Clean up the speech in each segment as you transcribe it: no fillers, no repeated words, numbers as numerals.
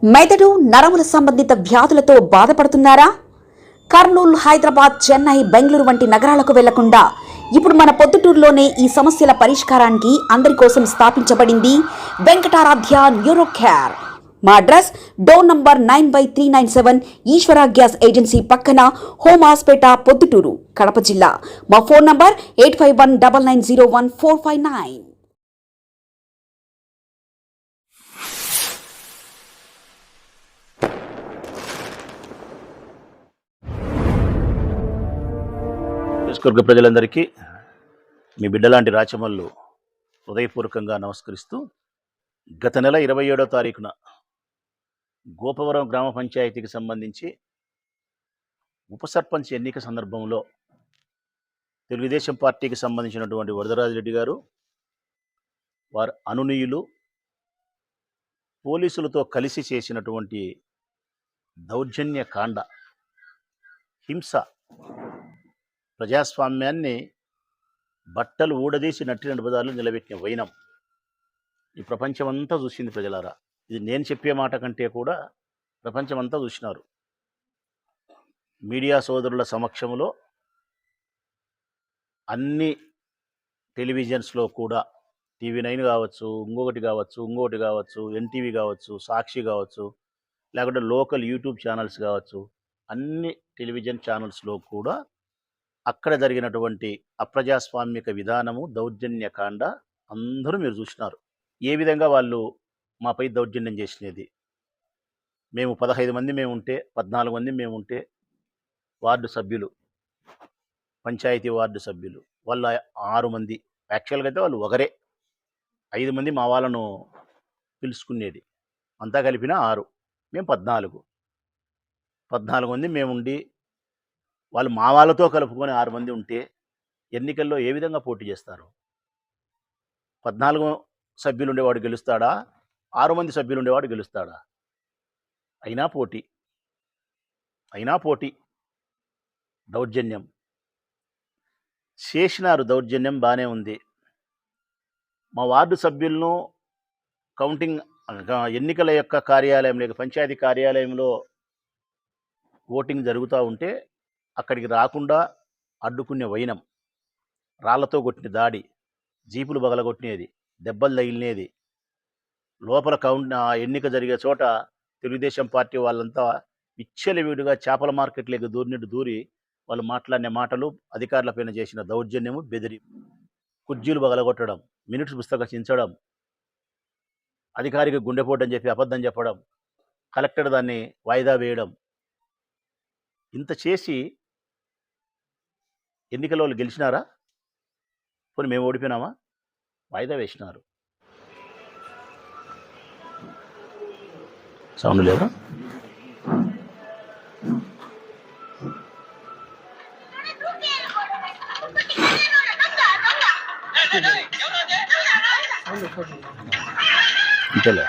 మెదడు నరముల సంబంధిత వ్యాధులతో బాధపడుతున్నారా? కర్నూలు, హైదరాబాద్, చెన్నై, బెంగళూరు వంటి నగరాలకు వెళ్లకుండా ఇప్పుడు మన పొద్దుటూరులోనే ఈ సమస్యల పరిష్కారానికి అందరి కోసం స్థాపించబడింది వెంకటారాధ్య న్యూరో కేర్. మా అడ్రస్ డోర్ నంబర్ 9/397 ఈశ్వర గ్యాస్ ఏజెన్సీ పక్కన, హోమ్ హాస్పేట, పొద్దుటూరు, కడప జిల్లా. మా ఫోన్ నంబర్ 8519901459. నియోజకవర్గ ప్రజలందరికీ మీ బిడ్డలాంటి రాచమల్లు హృదయపూర్వకంగా నమస్కరిస్తూ, గత నెల 27వ తారీఖున గోపవరం గ్రామ పంచాయతీకి సంబంధించి ఉప సర్పంచ్ ఎన్నిక సందర్భంలో తెలుగుదేశం పార్టీకి సంబంధించినటువంటి వరదరాజిరెడ్డి గారు, వారి అనునీయులు పోలీసులతో కలిసి చేసినటువంటి దౌర్జన్య కాండ, హింస, ప్రజాస్వామ్యాన్ని బట్టలు ఊడదీసి నట్టిన బజార్లు నిలబెట్టిన వైనం ఈ ప్రపంచమంతా చూసింది. ప్రజలారా, ఇది నేను చెప్పే మాట కంటే కూడా ప్రపంచమంతా చూసినారు. మీడియా సోదరుల సమక్షంలో అన్ని టెలివిజన్స్లో కూడా, TV9 కావచ్చు, ఇంకొకటి కావచ్చు, NTV కావచ్చు, సాక్షి కావచ్చు, లేకుంటే లోకల్ యూట్యూబ్ ఛానల్స్ కావచ్చు, అన్ని టెలివిజన్ ఛానల్స్లో కూడా అక్కడ జరిగినటువంటి అప్రజాస్వామిక విధానము, దౌర్జన్యకాండ అందరూ మీరు చూసినారు. ఏ విధంగా వాళ్ళు మాపై దౌర్జన్యం చేసినది. మేము 15 మంది మేము ఉంటే, 14 మంది మేము ఉంటే, వార్డు సభ్యులు, పంచాయతీ వార్డు సభ్యులు వాళ్ళ 6 మంది, యాక్చువల్గా అయితే వాళ్ళు ఒకరే, 5 మంది మా వాళ్ళను పిలుచుకునేది, అంతా కలిపిన 6, మేము 14 మంది మేముండి, వాళ్ళు మా వాళ్ళతో కలుపుకొని 6 మంది ఉంటే ఎన్నికల్లో ఏ విధంగా పోటీ చేస్తారు? 14 సభ్యులు ఉండేవాడు గెలుస్తాడా? 6 మంది సభ్యులు ఉండేవాడు గెలుస్తాడా? అయినా పోటీ. దౌర్జన్యం చేసినారు. దౌర్జన్యం బాగానే ఉంది. మా వార్డు సభ్యులను కౌంటింగ్ ఎన్నికల యొక్క కార్యాలయంలో, పంచాయతీ కార్యాలయంలో ఓటింగ్ జరుగుతూ ఉంటే అక్కడికి రాకుండా అడ్డుకునే వైనం, రాళ్లతో కొట్టిన దాడి, జీపులు బగలగొట్టినది, దెబ్బలు తగిలినది, లోపల ఎన్నిక జరిగే చోట తెలుగుదేశం పార్టీ వాళ్ళంతా విచ్చలవిడిగా చేపల మార్కెట్లోకి దూరినట్టు దూరి వాళ్ళు మాట్లాడిన మాటలు, అధికారులపైన చేసిన దౌర్జన్యము, బెదిరి, కుర్జీలు బగలగొట్టడం, మినిట్స్ పుస్తకం చించడం, అధికారికి గుండెపోటు అని చెప్పి అబద్ధం చెప్పడం, కలెక్టర్ దాన్ని వాయిదా వేయడం, ఇంత చేసి ఎన్నికల వాళ్ళు గెలిచినారా? పోనీ మేము ఓడిపోయినామా? వాయిదా వేసినారు. సౌండ్ లేదా? ఇంతలే.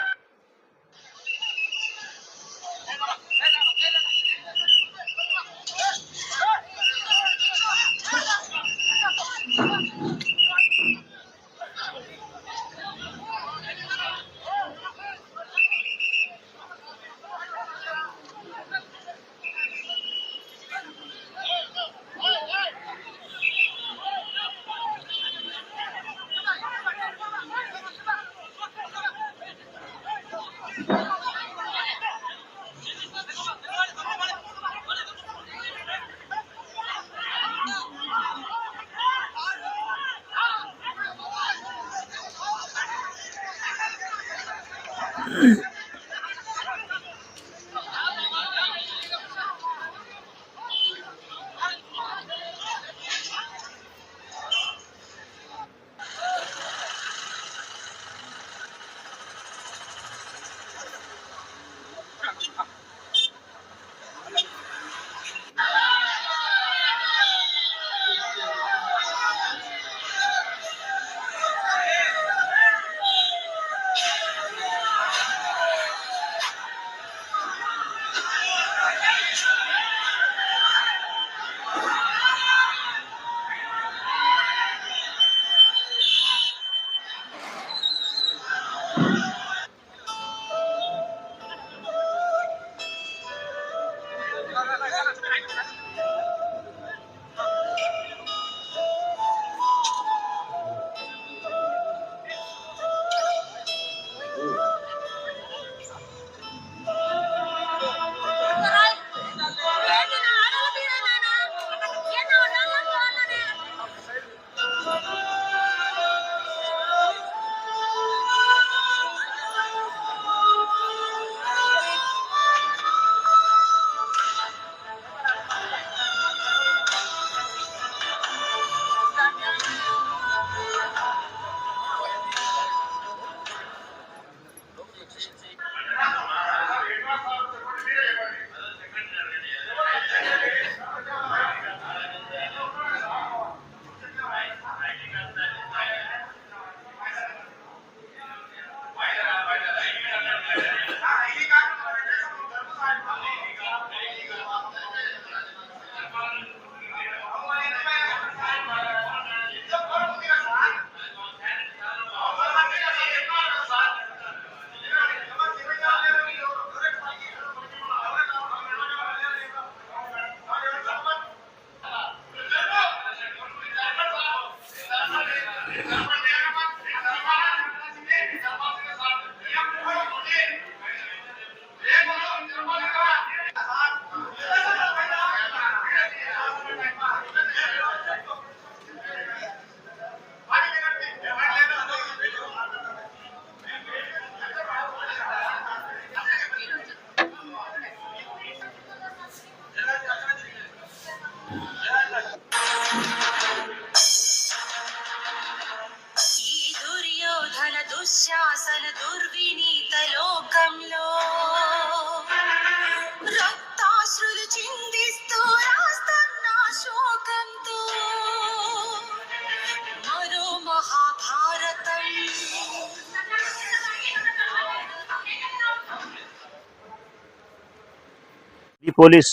ఈ పోలీస్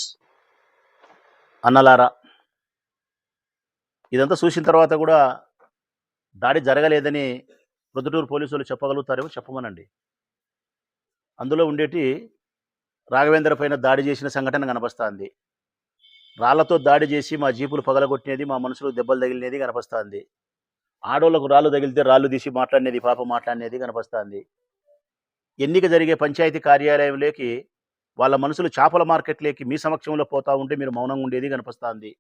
అన్నలారా, ఇదంతా చూసిన తర్వాత కూడా దాడి జరగలేదని ప్రొద్దుటూరు పోలీసులు చెప్పగలుగుతారేమో చెప్పమనండి. అందులో ఉండేటి రాఘవేంద్ర పైన దాడి చేసిన సంఘటన కనపస్తుంది. రాళ్లతో దాడి చేసి మా జీపులు పగలగొట్టినది, మా మనుషులు దెబ్బలు తగిలినది కనపస్తుంది. ఆడోళ్లకు రాళ్ళు తగిలితే రాళ్ళు తీసి మాట్లాడినది, పాప మాట్లాడినది కనపస్తుంది. ఎన్నిక జరిగే పంచాయతీ కార్యాలయంలోకి వాళ్ళ మనుషులు చేపల మార్కెట్లోకి మీ సమక్షంలో పోతా ఉంటే మీరు మౌనంగా ఉండేది కనిపిస్తుంది.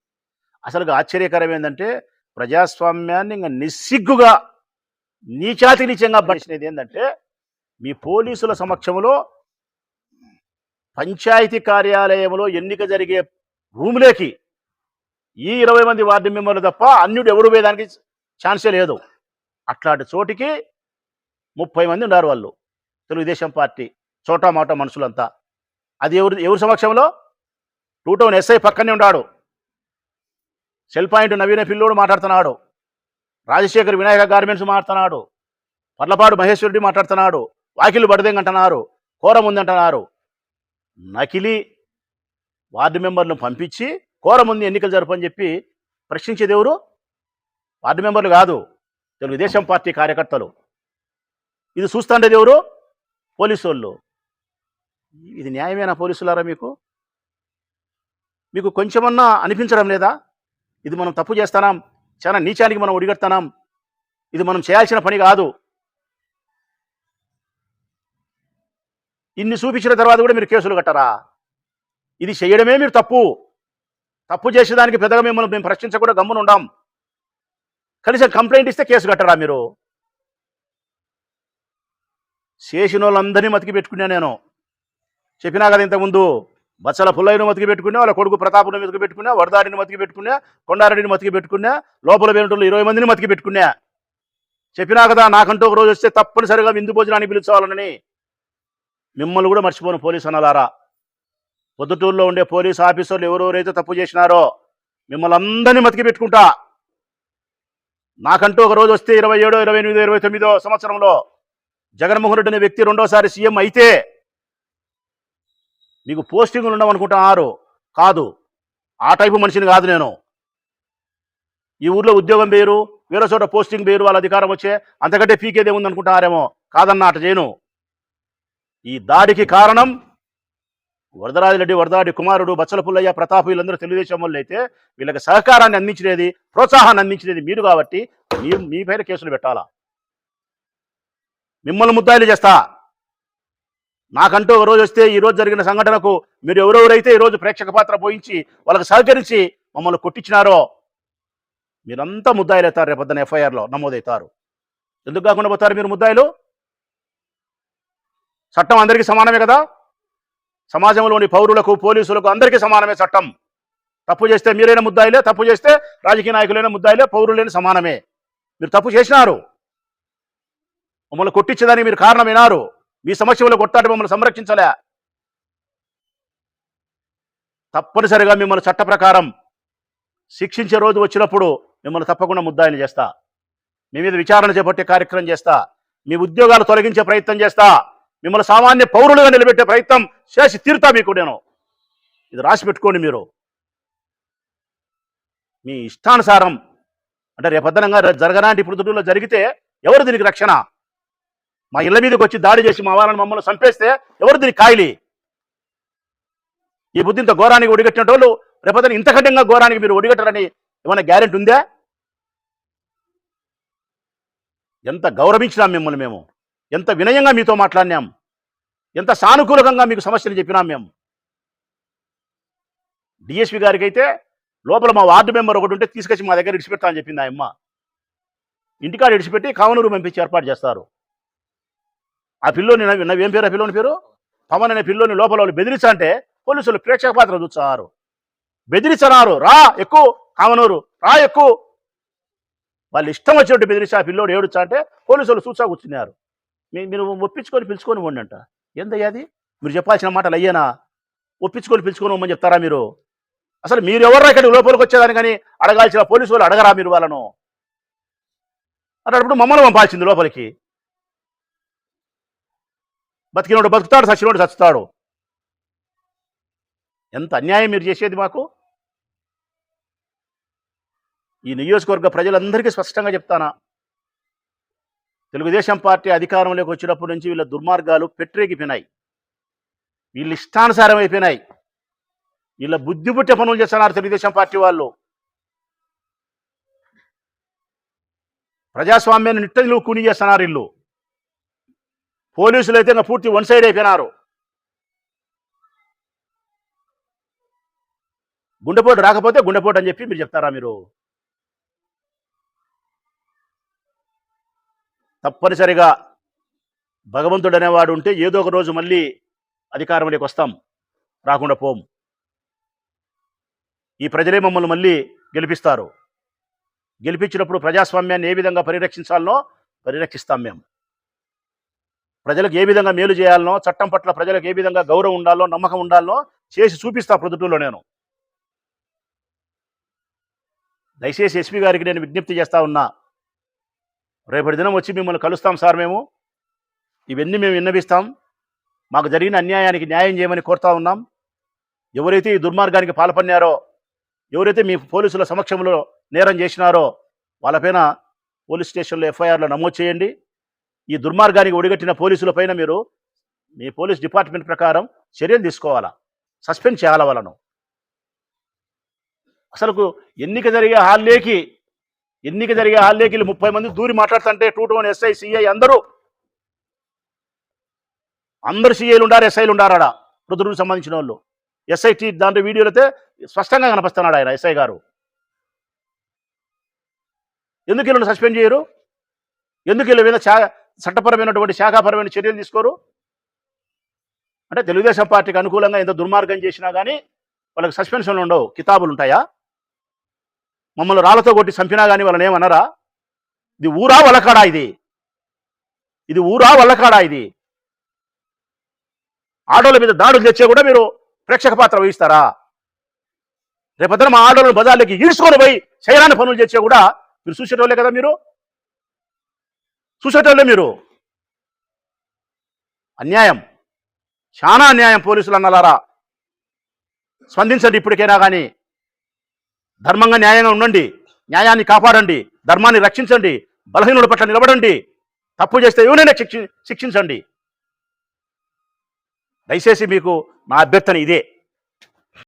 అసలు ఆశ్చర్యకరం ఏంటంటే ప్రజాస్వామ్యాన్ని ఇంకా నిస్సిగ్గుగా నీచాతి నీచంగా పడిచినది ఏంటంటే మీ పోలీసుల సమక్షంలో పంచాయతీ కార్యాలయంలో ఎన్నిక జరిగే రూమ్లోకి ఈ 20 మంది వార్డు మెంబర్లు తప్ప అన్యుడు ఎవడు పోయేదానికి ఛాన్సే లేదు. అట్లాంటి చోటికి 30 మంది ఉన్నారు వాళ్ళు, తెలుగుదేశం పార్టీ చోటా మాట మనుషులంతా. అది ఎవరి సమక్షంలో? 2 టౌన్ ఎస్ఐ పక్కనే ఉన్నాడు, సెల్ పాయింట్ నవీన పిల్లోడు మాట్లాడుతున్నాడు, రాజశేఖర్ వినాయక గార్మెంట్స్ మాట్లాడుతున్నాడు, పర్లపాడు మహేశ్వరుడి మాట్లాడుతున్నాడు, వాకిలు బడదెంగ్ అంటున్నారు, కోరం ఉందంటున్నారు. నకిలీ వార్డు మెంబర్లను పంపించి కోరం ఉంది ఎన్నికలు జరపని చెప్పి ప్రశ్నించేది ఎవరు? వార్డు మెంబర్లు కాదు, తెలుగుదేశం పార్టీ కార్యకర్తలు. ఇది చూస్తుండేది ఎవరు? పోలీసు వాళ్ళు. ఇది న్యాయమేనా పోలీసులారా? మీకు కొంచెమన్నా అనిపించడం లేదా? ఇది మనం తప్పు చేస్తున్నాం, చాలా నీచానికి మనం ఒడిగడుతున్నాం, ఇది మనం చేయాల్సిన పని కాదు. ఇన్ని చూపించిన తర్వాత కూడా మీరు కేసులు కట్టరా? ఇది చేయడమే మీరు తప్పు చేసేదానికి పెద్దగా మేము ప్రశ్నించకుండా గమ్మున ఉండాం. కనీసం కంప్లైంట్ ఇస్తే కేసు కట్టరా మీరు? చేసిన వాళ్ళందరినీ మతికి పెట్టుకున్నా. నేను చెప్పినా కదా ఇంతకుముందు, బచ్చల పుల్లయ్యను మతికి పెట్టుకున్నా, వాళ్ళ కొడుకు ప్రతాపుని మతికి పెట్టుకున్నా, వరదాడిని మతికి పెట్టుకున్నా, కొండారెడ్డిని మతికి పెట్టుకున్నా, లోపల వేరేటోళ్ళు 20 మందిని మతికి పెట్టుకున్నా. చెప్పినా కదా నాకంటూ ఒక రోజు వస్తే తప్పనిసరిగా విందు భోజనానికి పిలుచుకోవాలని. మిమ్మల్ని కూడా మర్చిపోను పోలీసు అన్నలారా. పొద్దుటూరులో ఉండే పోలీసు ఆఫీసర్లు ఎవరెవరైతే తప్పు చేసినారో మిమ్మల్ని అందరినీ మతికి పెట్టుకుంటా. నాకంటూ ఒక రోజు వస్తే 27, 28, 29 సంవత్సరంలో జగన్మోహన్ రెడ్డి అనే వ్యక్తి రెండోసారి సీఎం అయితే మీకు పోస్టింగ్లు ఉండవనుకుంటున్నారు. కాదు, ఆ టైపు మనిషిని కాదు నేను. ఈ ఊర్లో ఉద్యోగం పేరు, వేరే చోట పోస్టింగ్ పేరు, వాళ్ళ అధికారం వచ్చే అంతకంటే పీకేదే ఉందనుకుంటున్నారేమో. కాదన్నా, అట చేయను. ఈ దాడికి కారణం వరదరాజిరెడ్డి, వరదాడి కుమారుడు, బచ్చల పుల్లయ్య, ప్రతాప్ వీళ్ళందరూ తెలుగుదేశం వాళ్ళు అయితే వీళ్ళకి సహకారాన్ని అందించినది, ప్రోత్సాహాన్ని అందించినది మీరు కాబట్టి మీ పైన కేసులు పెట్టాలా? మిమ్మల్ని ముద్దాయిలు చేస్తా. నాకంటూ ఒక రోజు వస్తే ఈ రోజు జరిగిన సంఘటనకు మీరు ఎవరెవరైతే ఈరోజు ప్రేక్షక పాత్ర పోయించి వాళ్ళకి సహకరించి మమ్మల్ని కొట్టించినారో మీరంతా ముద్దాయిలు అవుతారు. రేపొద్దున ఎఫ్ఐఆర్లో నమోదవుతారు. ఎందుకు కాకుండా పోతారు మీరు ముద్దాయిలు? చట్టం అందరికీ సమానమే కదా. సమాజంలోని పౌరులకు, పోలీసులకు అందరికీ సమానమే చట్టం. తప్పు చేస్తే మీరైనా ముద్దాయిలే, తప్పు చేస్తే రాజకీయ నాయకులైన ముద్దాయిలే, పౌరులైన సమానమే. మీరు తప్పు చేసినారు, మమ్మల్ని కొట్టించేదానికి మీరు కారణమైనారు. మీ సమస్యలు కొట్టాడు, మమ్మల్ని సంరక్షించలే. తప్పనిసరిగా మిమ్మల్ని చట్ట ప్రకారం శిక్షించే రోజు వచ్చినప్పుడు మిమ్మల్ని తప్పకుండా ముద్దాయిలు చేస్తా. మీ మీద విచారణ చేపట్టే కార్యక్రమం చేస్తా. మీ ఉద్యోగాలు తొలగించే ప్రయత్నం చేస్తా. మిమ్మల్ని సామాన్య పౌరులుగా నిలబెట్టే ప్రయత్నం చేసి తీరుతా మీకు నేను. ఇది రాసి పెట్టుకోండి. మీరు మీ ఇష్టానుసారం అంటే రేపొద్దనంగా జరగనాంటి ప్రొద్దుటూరులో జరిగితే ఎవరు దీనికి రక్షణ? మా ఇళ్ల మీదకి వచ్చి దాడి చేసి మా వాళ్ళని మమ్మల్ని చంపేస్తే ఎవరు దీనికి కాయలి? ఈ బుద్ధి ఇంత ఘోరానికి ఒడిగట్టిన వాళ్ళు రేపొద్దున ఇంతకంటే ఘోరానికి మీరు ఒడిగట్టరని ఏమైనా గ్యారెంటీ ఉందా? ఎంత గౌరవించినాం మిమ్మల్ని మేము, ఎంత వినయంగా మీతో మాట్లాడినాం, ఎంత సానుకూలంగా మీకు సమస్యలు చెప్పినాం మేము. డిఎస్పీ గారికి అయితే లోపల మా వార్డు మెంబర్ ఒకటి ఉంటే తీసుకొచ్చి మా దగ్గర ఇడిచిపెడతా అని చెప్పింది ఆ అమ్మ. ఇంటికాడ ఇడిచిపెట్టి కావనూరు పంపించి ఏర్పాటు చేస్తారు. ఆ పిల్లోని ఏం పేరు? ఆ పిల్లోని పేరు పవన్ అనే పిల్లోని లోపల వాళ్ళు బెదిరించంటే పోలీసులు ప్రేక్షక పాత్ర చూస్తున్నారు. బెదిరించన్నారు, రా ఎక్కువ కావనూరు, రా ఎక్కువ. వాళ్ళు ఇష్టం వచ్చినట్టు బెదిరించి ఆ పిల్లోడు ఏడుచా అంటే పోలీసులు చూసా కూర్చున్నారు. మీరు ఒప్పించుకొని పిలుచుకొని ఉండంట. ఏందయ్యాది? మీరు చెప్పాల్సిన మాటలు అయ్యేనా? ఒప్పించుకొని పిలుచుకొని ఇవ్వమని చెప్తారా మీరు? అసలు మీరు ఎవరు ఇక్కడికి లోపలికి వచ్చేదాన్ని కానీ అడగాల్సిన పోలీసు వాళ్ళు అడగరా మీరు వాళ్ళను? అన్నప్పుడు మమ్మల్ని పంపాల్సింది లోపలికి. బతికినోడు బతుకుతాడు, చచ్చినోడు చచ్చుతాడు. ఎంత అన్యాయం మీరు చేసేది మాకు. ఈ నియోజకవర్గ ప్రజలందరికీ స్పష్టంగా చెప్తానా, తెలుగుదేశం పార్టీ అధికారంలోకి వచ్చినప్పటి నుంచి వీళ్ళ దుర్మార్గాలు పెట్టరేగిపోయినాయి, వీళ్ళు ఇష్టానుసారం అయిపోయినాయి, వీళ్ళ బుద్ధి పుట్టే పనులు చేస్తున్నారు తెలుగుదేశం పార్టీ వాళ్ళు. ప్రజాస్వామ్యాన్ని నిట్టదిలో కూని చేస్తున్నారు వీళ్ళు. పోలీసులు అయితే ఇంకా పూర్తి వన్ సైడ్ అయిపోయినారు. గుండెపోటు రాకపోతే గుండెపోటు అని చెప్పి మీరు చెప్తారా? మీరు తప్పనిసరిగా భగవంతుడు అనేవాడు ఉంటే ఏదో ఒక రోజు మళ్ళీ అధికారంలోకి వస్తాం, రాకుండా పోం. ఈ ప్రజలే మమ్మల్ని మళ్ళీ గెలిపిస్తారు. గెలిపించినప్పుడు ప్రజాస్వామ్యాన్ని ఏ విధంగా పరిరక్షించాలనో పరిరక్షిస్తాం మేము. ప్రజలకు ఏ విధంగా మేలు చేయాలనో, చట్టం పట్ల ప్రజలకు ఏ విధంగా గౌరవం ఉండాలనో, నమ్మకం ఉండాలనో చేసి చూపిస్తా ప్రొద్దుటూరులో నేను. దయచేసి ఎస్పీ గారికి నేను విజ్ఞప్తి చేస్తా ఉన్నా, రేపటి దినం వచ్చి మిమ్మల్ని కలుస్తాం సార్, మేము ఇవన్నీ మేము విన్నవిస్తాం, మాకు జరిగిన అన్యాయానికి న్యాయం చేయమని కోరుతా ఉన్నాం. ఎవరైతే ఈ దుర్మార్గానికి పాల్పడినారో, ఎవరైతే మీ పోలీసుల సమక్షంలో నేరం చేసినారో వాళ్ళపైన పోలీస్ స్టేషన్లో ఎఫ్ఐఆర్లో నమోదు చేయండి. ఈ దుర్మార్గానికి ఒడిగట్టిన పోలీసుల పైన మీరు మీ పోలీస్ డిపార్ట్మెంట్ ప్రకారం చర్యలు తీసుకోవాలా, సస్పెండ్ చేయాలా వాళ్ళను. అసలు ఎన్నిక జరిగే హాల్లోకి 30 మంది దూరి మాట్లాడుతుంటే 221 ఎస్ఐ సిఐ అందరూ సిఐలు ఉండారు, ఎస్ఐలు ఉండారు. ఆడ ప్రొద్దుటూరుకు సంబంధించిన వాళ్ళు ఎస్ఐ దాంట్లో వీడియోలు అయితే స్పష్టంగా కనిపిస్తున్నాడు ఆయన ఎస్ఐ గారు. ఎందుకు వీళ్ళని సస్పెండ్ చేయరు? ఎందుకు వీళ్ళ మీద చట్టపరమైనటువంటి శాఖాపరమైన చర్యలు తీసుకోరు? అంటే తెలుగుదేశం పార్టీకి అనుకూలంగా ఎంత దుర్మార్గం చేసినా కానీ వాళ్ళకి సస్పెన్షన్లు ఉండవు, కితాబులు ఉంటాయా? మమ్మల్ని రాళ్లతో కొట్టి చంపినా కానీ వాళ్ళని ఏమన్నారా? ఇది ఊరా వల్లకాడా? ఇది ఊరా వల్లకాడా? ఇది ఆటోల మీద దాడులు తెచ్చే కూడా మీరు ప్రేక్షక పాత్ర వహిస్తారా? రేపొద్దున మా ఆటోలను బజార్లకి ఈడ్చుకొని పోయి చేయరాని పనులు చేసే కూడా మీరు చూసేటోళ్ళే కదా, మీరు చూసేటోళ్ళే. మీరు అన్యాయం, చాలా అన్యాయం. పోలీసులు అన్నలారా, స్పందించండి ఇప్పటికైనా కానీ. ధర్మంగా న్యాయంగా ఉండండి, న్యాయాన్ని కాపాడండి, ధర్మాన్ని రక్షించండి, బలహీనుల పట్ల నిలబడండి, తప్పు చేస్తే ఎవరైనా శిక్షించండి. దయచేసి మీకు నా అభ్యర్థన ఇదే.